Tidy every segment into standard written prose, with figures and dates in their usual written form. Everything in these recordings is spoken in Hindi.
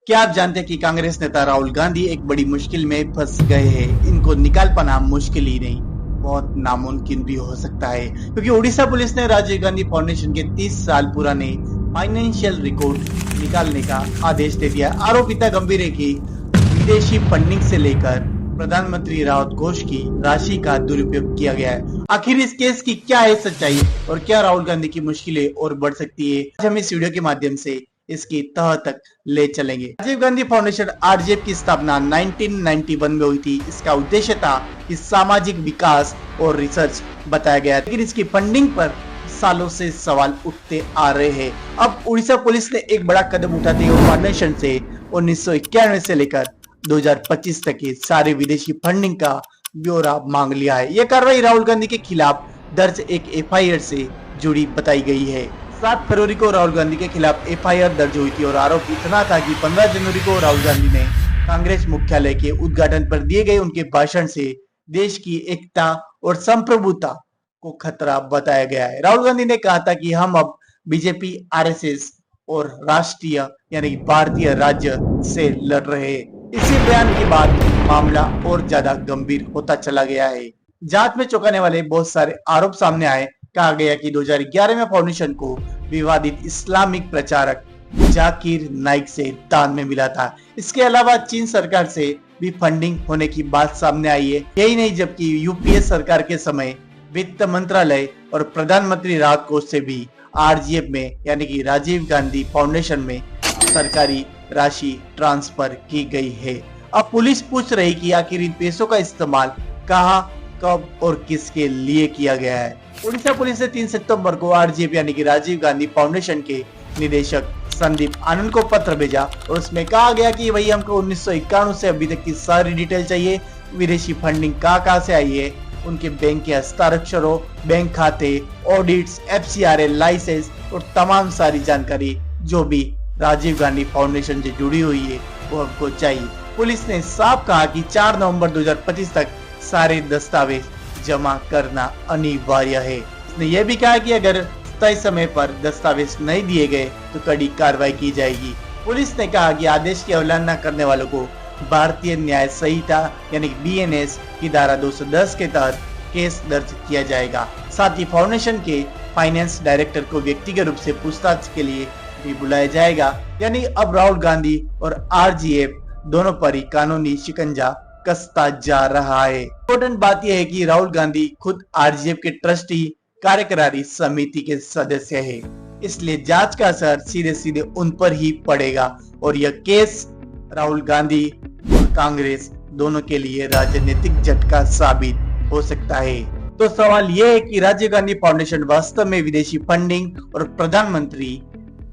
क्या आप जानते हैं कि कांग्रेस नेता राहुल गांधी एक बड़ी मुश्किल में फंस गए हैं। इनको निकाल पाना मुश्किल ही नहीं, बहुत नामुमकिन भी हो सकता है, क्योंकि उड़ीसा पुलिस ने राजीव गांधी फाउंडेशन के 30 साल पुराने फाइनेंशियल रिकॉर्ड निकालने का आदेश दे दिया। आरोप इतना गंभीर है कि विदेशी फंडिंग से लेकर प्रधानमंत्री राहत कोष की राशि का दुरुपयोग किया गया है। आखिर इस केस की क्या है सच्चाई और क्या राहुल गांधी की मुश्किलें और बढ़ सकती है, आज हम इस वीडियो के माध्यम से इसकी तह तक ले चलेंगे। राजीव गांधी फाउंडेशन आरजेएफ की स्थापना 1991 में हुई थी। इसका उद्देश्य था कि सामाजिक विकास और रिसर्च बताया गया, लेकिन इसकी फंडिंग पर सालों से सवाल उठते आ रहे हैं। अब उड़ीसा पुलिस ने एक बड़ा कदम उठाते हुए फाउंडेशन से 1991 से लेकर 2025 तक की सारी विदेशी फंडिंग का ब्यौरा मांग लिया है। यह कार्रवाई राहुल गांधी के खिलाफ दर्ज एक एफआईआर से जुड़ी बताई गई है। 7 फरवरी को राहुल गांधी के खिलाफ एफआईआर दर्ज हुई थी और आरोप इतना था कि 15 जनवरी को राहुल गांधी ने कांग्रेस मुख्यालय के उद्घाटन पर दिए गए उनके भाषण से देश की एकता और संप्रभुता को खतरा बताया गया है। राहुल गांधी ने कहा था कि हम अब बीजेपी, आरएसएस और राष्ट्रीय यानी भारतीय राज्य से लड़ रहे हैं। इसी बयान के बाद मामला और ज्यादा गंभीर होता चला गया है। जांच में चौंकाने वाले बहुत सारे आरोप सामने आए। कहा गया कि 2011 में फाउंडेशन को विवादित इस्लामिक प्रचारक जाकिर नाइक से दान में मिला था। इसके अलावा चीन सरकार से भी फंडिंग होने की बात सामने आई है। यही नहीं, जबकि यूपीए सरकार के समय वित्त मंत्रालय और प्रधानमंत्री राहत कोष से भी आरजीएफ में यानी कि राजीव गांधी फाउंडेशन में सरकारी राशि ट्रांसफर की गई है। अब पुलिस पूछ रही कि आखिर इन पैसों का इस्तेमाल कहां, कब और किसके लिए किया गया है। उड़ीसा पुलिस ने 3 सितंबर को आरजीएफ यानी कि राजीव गांधी फाउंडेशन के निदेशक संदीप आनंद को पत्र भेजा और उसमें कहा गया कि वही हमको 1991 से अभी तक की सारी डिटेल चाहिए। विदेशी फंडिंग कहां से आई है, उनके बैंक के हस्ताक्षरों, बैंक खाते, ऑडिट्स, एफसीआरए लाइसेंस और तमाम सारी जानकारी जो भी राजीव गांधी फाउंडेशन से जुड़ी हुई है वो हमको चाहिए। पुलिस ने साफ कहा कि 4 नवंबर 2025 तक सारे दस्तावेज जमा करना अनिवार्य है। इसने यह भी कहा कि अगर तय समय पर दस्तावेज नहीं दिए गए तो कड़ी कार्रवाई की जाएगी। पुलिस ने कहा कि आदेश की अवहेलना करने वालों को भारतीय न्याय संहिता यानी बीएनएस की धारा 210 के तहत केस दर्ज किया जाएगा। साथ ही फाउंडेशन के फाइनेंस डायरेक्टर को व्यक्तिगत रूप से पूछताछ के लिए भी बुलाया जाएगा। यानी अब राहुल गांधी और आरजीएफ दोनों पर ही कानूनी शिकंजा कसता जा रहा है। इम्पोर्टेंट बात यह है कि राहुल गांधी खुद आरजीएफ के ट्रस्टी कार्यकारी समिति के सदस्य है, इसलिए जांच का असर सीधे सीधे उन पर ही पड़ेगा और यह केस राहुल गांधी और कांग्रेस दोनों के लिए राजनीतिक झटका साबित हो सकता है। तो सवाल यह है कि राजीव गांधी फाउंडेशन वास्तव में विदेशी फंडिंग और प्रधानमंत्री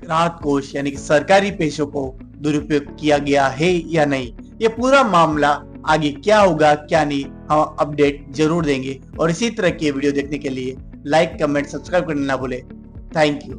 राहत कोष यानी कि सरकारी पैसों को दुरुपयोग किया गया है या नहीं। ये पूरा मामला आगे क्या होगा क्या नहीं, हम अपडेट जरूर देंगे और इसी तरह के वीडियो देखने के लिए लाइक, कमेंट, सब्सक्राइब करना ना भूले। Thank you.